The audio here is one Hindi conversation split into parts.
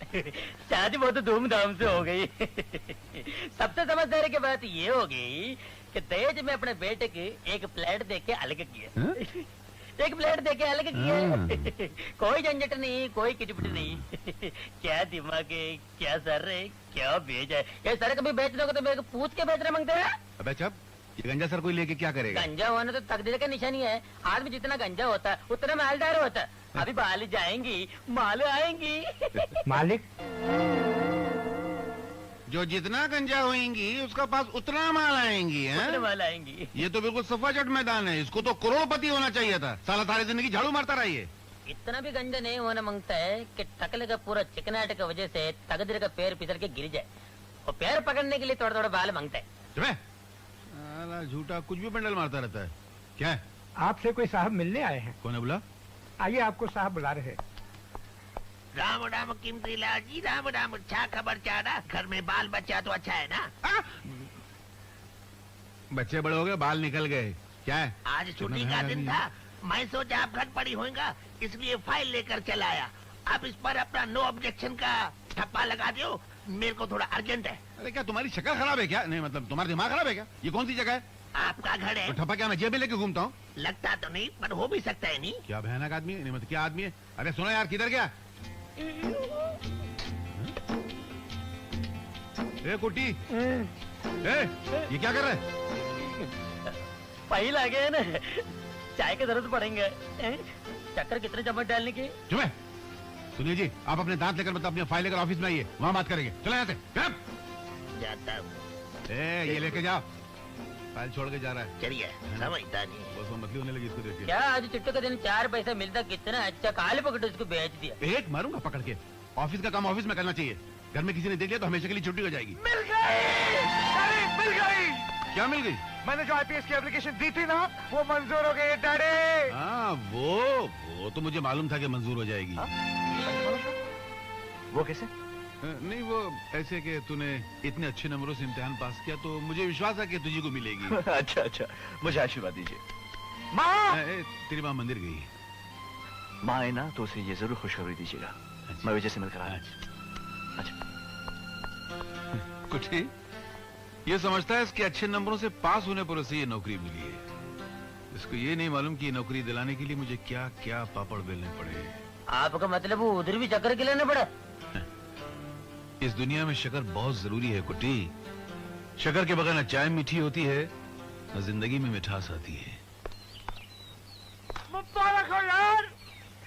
शादी बहुत धूमधाम से हो गई। सबसे समझदारी की बात ये हो गई कि दहेज में अपने बेटे की एक प्लेट दे के अलग किया। एक प्लेट दे के अलग किया। कोई झंझट नहीं, कोई किटपिट नहीं। क्या दिमाग है, क्या सर है, क्या बेच है। ये सर कभी बेच दोगे तो मेरे को पूछ के बेचना मांगते हैं। अबे चुप, ये गंजा सर कोई लेके क्या करेगा? गंजा होना तो तकदीर का निशानी है। आदमी जितना गंजा होता है उतना मालदार होता है। अभी बाल जाएंगी, माल आएंगी। मालिक, जो जितना गंजा होएंगी उसका पास उतना माल आएंगी। उतना माल आएंगी। ये तो बिल्कुल सफाचट मैदान है। इसको तो करोड़पति होना चाहिए था। साला सारी जिंदगी झाड़ू मारता रहा ये। इतना भी गंजा नहीं होना मांगता है कि टकले का पूरा चिकनाट की वजह से तकदीर का पैर फिसल के गिर जाए। और पैर पकड़ने के लिए थोड़ा थोड़ा बाल मांगता है। झूठा कुछ भी बंडल मारता रहता है। क्या है? आपसे कोई साहब मिलने आए हैं। कौन है? बुला। आइए, आपको साहब बुला रहे हैं। राम राम कीमती लाजी, राम राम। अच्छा खबर चाह रहा, घर में बाल बच्चा तो अच्छा है ना? बच्चे बड़े हो गए, बाल निकल गए। क्या है? आज छुट्टी का दिन था, मैं सोचा आप घर पड़ी होगा, इसलिए फाइल लेकर चला आया। अब इस पर अपना नो ऑब्जेक्शन का ठप्पा लगा दो, मेरे को थोड़ा अर्जेंट है। अरे क्या तुम्हारी शक्ल खराब है क्या? नहीं मतलब तुम्हारा दिमाग खराब है क्या? ये कौन सी जगह है? आपका घर है। तो ठप्पा क्या मैं जेब में लेके घूमता हूँ? लगता तो नहीं, पर हो भी सकता है। नहीं क्या भयानक आदमी है। नहीं मतलब क्या आदमी है? अरे सुनो यार, किधर गया? ए कुट्टी, ये क्या कर रहा है? फाइल आ गए ना, चाय की जरूरत पड़ेंगे। चक्कर कितने चम्मच डालने की? चुप है। सुनिए जी, आप अपने दांत लेकर मतलब अपनी फाइल लेकर ऑफिस में आइए, वहाँ बात करेंगे। चलो यहाँ से। जाता हूँ। ये लेके जाओ। फाइल छोड़ के जा रहा है। चलिए, समझता नहीं। बस वो मतली होने लगी इसको देखिए। क्या आज चिट्टू के दिन 4 पैसा मिलता, कितना अच्छा काले पकड़ इसको बेच दिया। एक मारूंगा पकड़ के। ऑफिस का काम ऑफिस में करना चाहिए। घर में किसी ने देख लिया तो हमेशा के लिए छुट्टी हो जाएगी। मिल गई! अरे मिल गई! क्या मिल गई? मैंने जो आईपीएस की एप्लीकेशन दी थी ना, वो मंजूर हो गई डैडी। हाँ वो तो मुझे मालूम था कि मंजूर हो जाएगी। वो कैसे? नहीं वो ऐसे कि तूने इतने अच्छे नंबरों से इम्तिहान पास किया तो मुझे विश्वास है कि तुझे को मिलेगी। अच्छा, मुझे आशीर्वाद दीजिए। माँ! तेरी माँ मंदिर गई है। माँ है ना, तो उसे ये जरूर खुशखबरी दीजिएगा। मैं विजय से मिलकर आया। अच्छा। कुछ ये समझता है इसके अच्छे नंबरों से पास होने पर उसे ये नौकरी मिली है। इसको ये नहीं मालूम कि ये नौकरी दिलाने के लिए मुझे क्या क्या पापड़ बेलने पड़े। आपका मतलब उधर भी चक्कर खिलाना पड़ा? इस दुनिया में शक्कर बहुत जरूरी है कुट्टी। शक्कर के बगैर न चाय मीठी होती है न जिंदगी में मिठास आती है। मुबारक हो यार!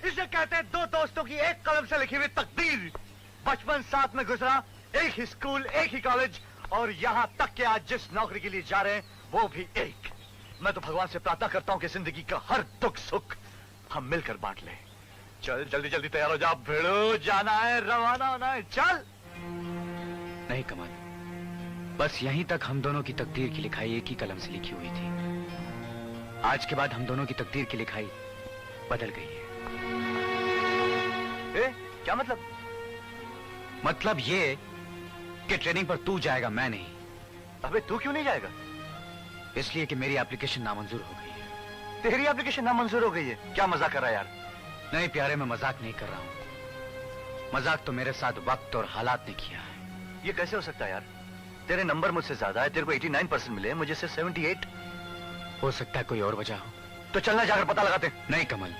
इसे कहते हैं दो दोस्तों की एक कलम से लिखी हुई तकदीर। बचपन साथ में गुजरा, एक ही स्कूल, एक ही कॉलेज, और यहाँ तक कि आज जिस नौकरी के लिए जा रहे हैं वो भी एक। मैं तो भगवान से प्रार्थना करता हूँ कि जिंदगी का हर दुख सुख हम मिलकर बांट लें। चल जल्दी जल्दी तैयार हो जा भिड़ो, जाना है, रवाना होना है, चल। नहीं कमल, बस यहीं तक हम दोनों की तकदीर की लिखाई एक ही कलम से लिखी हुई थी। आज के बाद हम दोनों की तकदीर की लिखाई बदल गई है। क्या मतलब? मतलब ये कि ट्रेनिंग पर तू जाएगा, मैं नहीं। अबे तू क्यों नहीं जाएगा? इसलिए कि मेरी एप्लीकेशन नामंजूर हो गई है। तेरी एप्लीकेशन नामंजूर हो गई है? क्या मजाक कर रहा है यार? नहीं प्यारे, मैं मजाक नहीं कर रहा हूँ। मजाक तो मेरे साथ वक्त और हालात ने किया है। ये कैसे हो सकता है यार? तेरे नंबर मुझसे ज्यादा है, तेरे को 89% मिले, मुझे सिर्फ 78। हो सकता है कोई और वजह हो। तो चलना जाकर पता लगाते। नहीं कमल,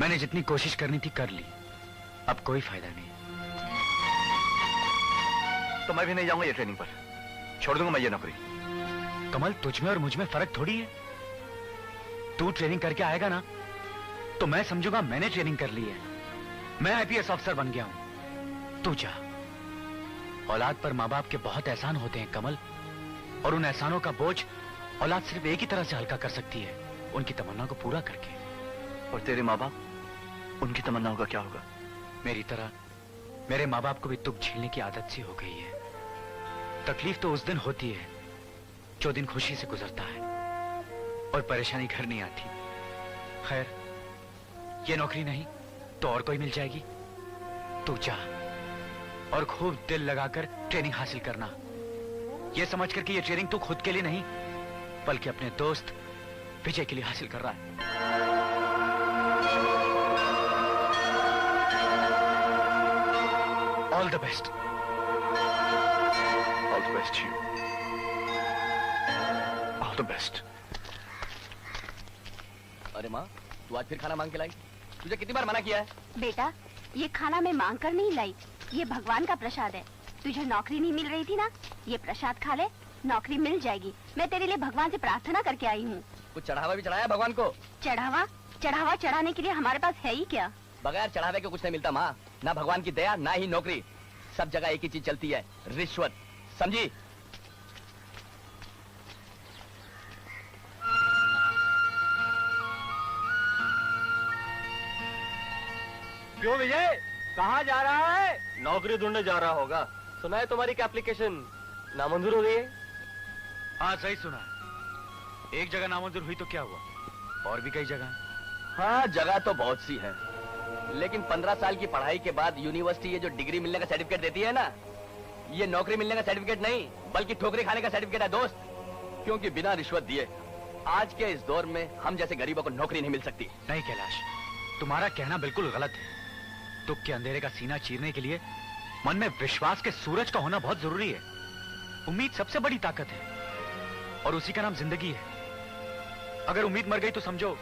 मैंने जितनी कोशिश करनी थी कर ली, अब कोई फायदा नहीं। तो मैं भी नहीं जाऊंगा ये ट्रेनिंग पर, छोड़ दूंगा मैं ये नौकरी। कमल, तुझ में और मुझ में फर्क थोड़ी है। तू ट्रेनिंग करके आएगा ना तो मैं समझूंगा मैंने ट्रेनिंग कर ली है। मैं आईपीएस ऑफिसर बन गया हूं। तू जा। औलाद पर माँ बाप के बहुत एहसान होते हैं कमल, और उन एहसानों का बोझ औलाद सिर्फ एक ही तरह से हल्का कर सकती है, उनकी तमन्ना को पूरा करके। और तेरे माँ बाप, उनकी तमन्नाओं का क्या होगा? मेरी तरह मेरे माँ बाप को भी दुख झेलने की आदत सी हो गई है। तकलीफ तो उस दिन होती है जो दिन खुशी से गुजरता है और परेशानी घर नहीं आती। खैर, ये नौकरी नहीं तो और कोई मिल जाएगी। तू जा और खूब दिल लगाकर ट्रेनिंग हासिल करना, ये समझकर कि ये ट्रेनिंग तू खुद के लिए नहीं बल्कि अपने दोस्त विजय के लिए हासिल कर रहा है। All the best. All the best you, all the best. अरे माँ, तू आज फिर खाना मांग के लाई? तुझे कितनी बार मना किया है? बेटा, ये खाना मैं मांग कर नहीं लाई, ये भगवान का प्रसाद है। तुझे नौकरी नहीं मिल रही थी ना, ये प्रसाद खा ले, नौकरी मिल जाएगी। मैं तेरे लिए भगवान से प्रार्थना करके आई हूँ। कुछ चढ़ावा भी चढ़ाया भगवान को? चढ़ावा? चढ़ावा चढ़ाने के लिए हमारे पास है ही क्या? बगैर चढ़ावे के कुछ नहीं मिलता माँ, ना भगवान की दया ना ही नौकरी। सब जगह एक ही चीज चलती है, रिश्वत। समझी? क्यों विजय, कहाँ जा रहा है? नौकरी ढूंढने जा रहा होगा। सुना है तुम्हारी की एप्लीकेशन नामंजूर हो गई है? हाँ सही सुना है। एक जगह नामंजूर हुई तो क्या हुआ, और भी कई जगह। हाँ, जगह तो बहुत सी है, लेकिन 15 साल की पढ़ाई के बाद यूनिवर्सिटी ये जो डिग्री मिलने का सर्टिफिकेट देती है ना, ये नौकरी मिलने का सर्टिफिकेट नहीं, बल्कि ठोकरी खाने का सर्टिफिकेट है दोस्त। क्योंकि बिना रिश्वत दिए आज के इस दौर में हम जैसे गरीबों को नौकरी नहीं मिल सकती। नहीं कैलाश, तुम्हारा कहना बिल्कुल गलत है। दुख के अंधेरे का सीना चीरने के लिए मन में विश्वास के सूरज का होना बहुत जरूरी है। उम्मीद सबसे बड़ी ताकत है, और उसी का नाम जिंदगी है। अगर उम्मीद मर गई तो समझो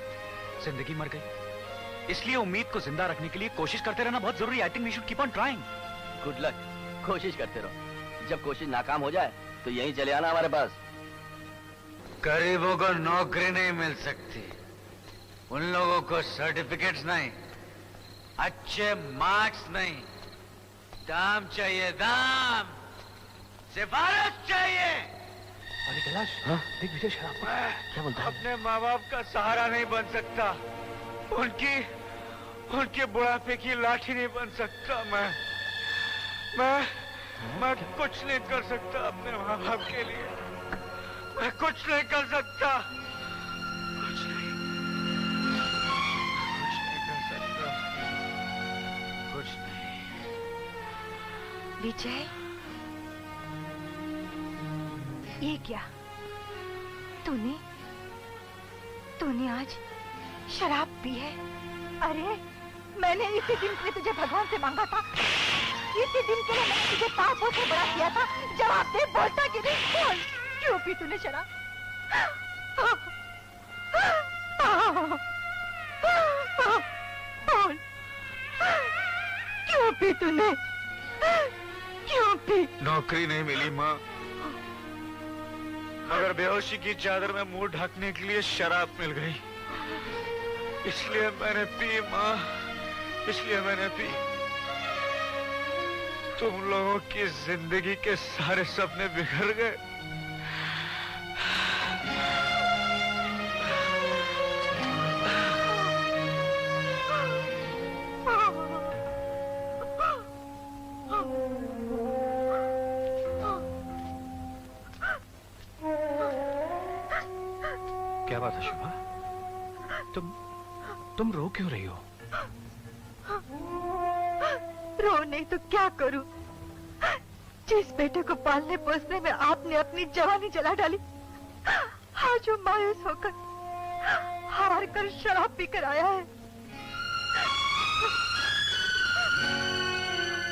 जिंदगी मर गई। इसलिए उम्मीद को जिंदा रखने के लिए कोशिश करते रहना बहुत जरूरी है। I think we should keep on trying. Good luck, कोशिश करते रहो। जब कोशिश नाकाम हो जाए तो यहीं चले आना हमारे पास। गरीबों को नौकरी नहीं मिल सकती, उन लोगों को सर्टिफिकेट्स नहीं, अच्छे मार्क्स नहीं, दाम चाहिए, दाम, सिफारिश चाहिए। अरे कैलाश, देख विजय शराब क्या बोलता है? अपने माँ बाप का सहारा नहीं बन सकता, उनके बुढ़ापे की लाठी नहीं बन सकता। मैं कुछ नहीं कर सकता अपने माँ बाप के लिए। मैं कुछ नहीं कर सकता, कुछ नहीं कर सकता, कुछ नहीं। विजय, ये क्या? तूने आज शराब पी है? अरे मैंने इसी दिन के लिए तुझे भगवान से मांगा था, इसी दिन के लिए मैंने तुझे पापों से बड़ा किया था। जवाब दे, बोलता कि नहीं? बोल, क्यों पी तूने शराब? बोल, क्यों पी तूने? क्यों पी? नौकरी नहीं मिली माँ, मगर बेहोशी की चादर में मुंह ढकने के लिए शराब मिल गई, इसलिए मैंने पी माँ, इसलिए मैंने पी। तुम लोगों की जिंदगी के सारे सपने बिखर गए। क्या बात है शुभा? तुम रो क्यों रही हो? रो नहीं तो क्या करूं? जिस बेटे को पालने पोसने में आपने अपनी जवानी जला डाली, आज वो मायूस होकर हार कर शराब पीकर आया है।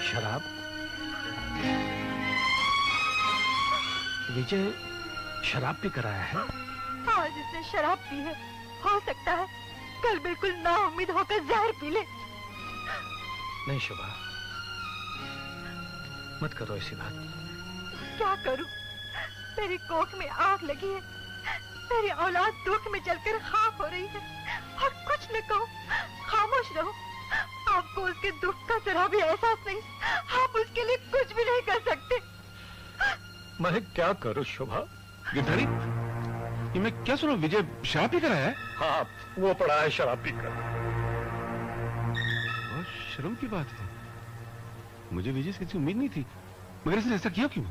शराब? विजय शराब पीकर आया है? आज इसने शराब पी है, हो सकता है कल बिल्कुल नाउम्मीद होकर जहर पी ले। नहीं शुभा, मत करो ऐसी बात। क्या करूं? मेरी कोख में आग लगी है, मेरी औलाद दुख में जलकर खाक हो रही है, और कुछ न कहो, खामोश रहो। आपको उसके दुख का जरा भी एहसास नहीं, आप उसके लिए कुछ भी नहीं कर सकते। मैं क्या करूं शुभा? गिरधारी, ये मैं क्या सुना, विजय शराब पी कर आया है? हाँ, वो पड़ा है शराब पीकर। बहुत शर्म की बात है, मुझे विजय से किसी उम्मीद नहीं थी, मगर इसने ऐसा किया क्यों?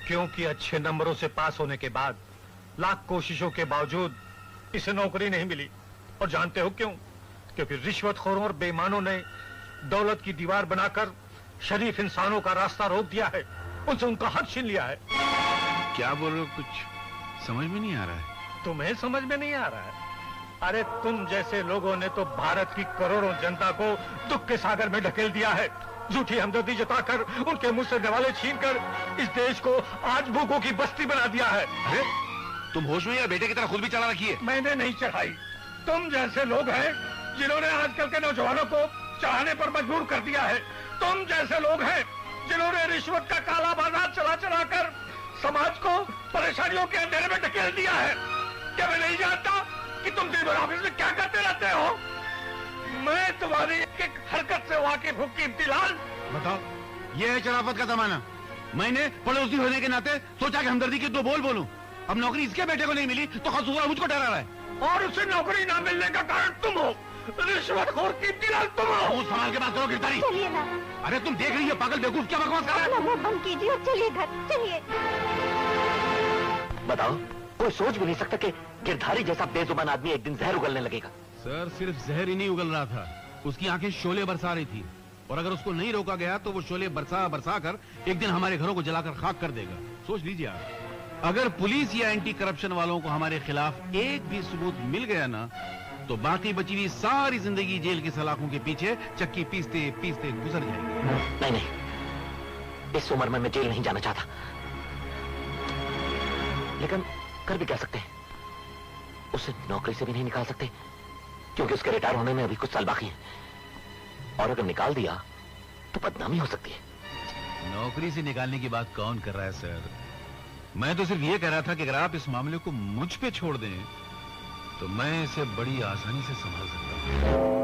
क्योंकि अच्छे नंबरों से पास होने के बाद लाख कोशिशों के बावजूद इसे नौकरी नहीं मिली। और जानते हो क्यों? क्योंकि रिश्वतखोरों और बेईमानों ने दौलत की दीवार बनाकर शरीफ इंसानों का रास्ता रोक दिया है, उनसे उनका हक छीन लिया है। क्या बोल रहे हो, कुछ समझ में नहीं आ रहा है। तुम्हें समझ में नहीं आ रहा है? अरे तुम जैसे लोगों ने तो भारत की करोड़ों जनता को दुख के सागर में ढकेल दिया है। झूठी हमदर्दी जताकर उनके मुंह से निवाले छीनकर इस देश को आज भूखों की बस्ती बना दिया है। अरे तुम होश में या बेटे की तरह खुद भी चढ़ा रखी है? मैंने नहीं चढ़ाई, तुम जैसे लोग हैं जिन्होंने आजकल के नौजवानों को चढ़ाने पर मजबूर कर दिया है। तुम जैसे लोग हैं जिन्होंने रिश्वत का काला बाजार चला चला कर समाज को परेशानियों के अंधेरे में ढकेल दिया है। क्या मैं नहीं जानता कि तुम दिन भर ऑफिस में क्या करते रहते हो? मैं तुम्हारी एक हरकत से वाकिफ हूँ कीमती लाल। बताओ, ये है शराफत का जमाना। मैंने पड़ोसी होने के नाते सोचा कि हमदर्दी के 2 बोल बोलूं। अब नौकरी इसके बेटे को नहीं मिली तो कसूर मुझको ठहरा रहा है। और उसे नौकरी ना मिलने का कारण तुम हो, रिश्वतखोर कीमती लाल तुम हो। संभाल के बात करो गिरधारी। चलिए ना। अरे तुम देख रही हो पागल बेवकूफ क्या बकवास कर रहा है? मुंह बंद कीजिए और चलिए घर, चलिए। बताओ, कोई सोच भी नहीं सकता कि गिरधारी जैसा बेजुबान आदमी एक दिन जहर उगलने लगेगा। सर सिर्फ जहर ही नहीं उगल रहा था, उसकी आंखें शोले बरसा रही थी। और अगर उसको नहीं रोका गया तो वो शोले बरसा बरसा कर एक दिन हमारे घरों को जलाकर खाक कर देगा। सोच लीजिए आप। अगर पुलिस या एंटी करप्शन वालों को हमारे खिलाफ एक भी सबूत मिल गया ना तो बाकी बची हुई सारी जिंदगी जेल की सलाखों के पीछे चक्की पीसते पीसते गुजर जाएगी। नहीं, इस उम्र में मैं जेल नहीं जाना चाहता, लेकिन कर भी क्या सकते हैं? उसे नौकरी से भी नहीं निकाल सकते क्योंकि उसके रिटायर होने में अभी कुछ साल बाकी हैं। और अगर निकाल दिया तो बदनामी हो सकती है। नौकरी से निकालने की बात कौन कर रहा है सर? मैं तो सिर्फ ये कह रहा था कि अगर आप इस मामले को मुझ पे छोड़ दें तो मैं इसे बड़ी आसानी से संभाल सकता हूं।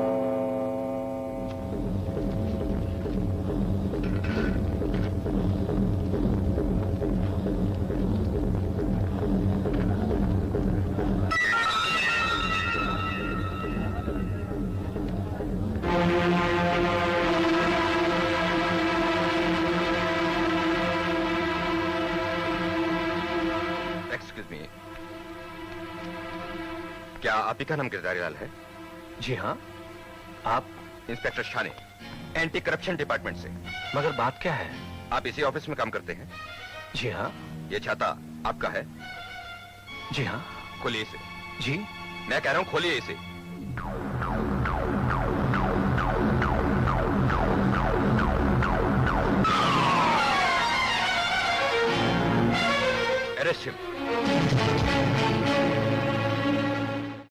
क्या आप ही का नाम गिरधारी लाल है? जी हाँ। आप इंस्पेक्टर शाने, एंटी करप्शन डिपार्टमेंट से। मगर बात क्या है? आप इसी ऑफिस में काम करते हैं? जी हाँ। ये छाता आपका है? जी हाँ। खोलिए इसे। जी। मैं कह रहा हूँ खोलिए इसे।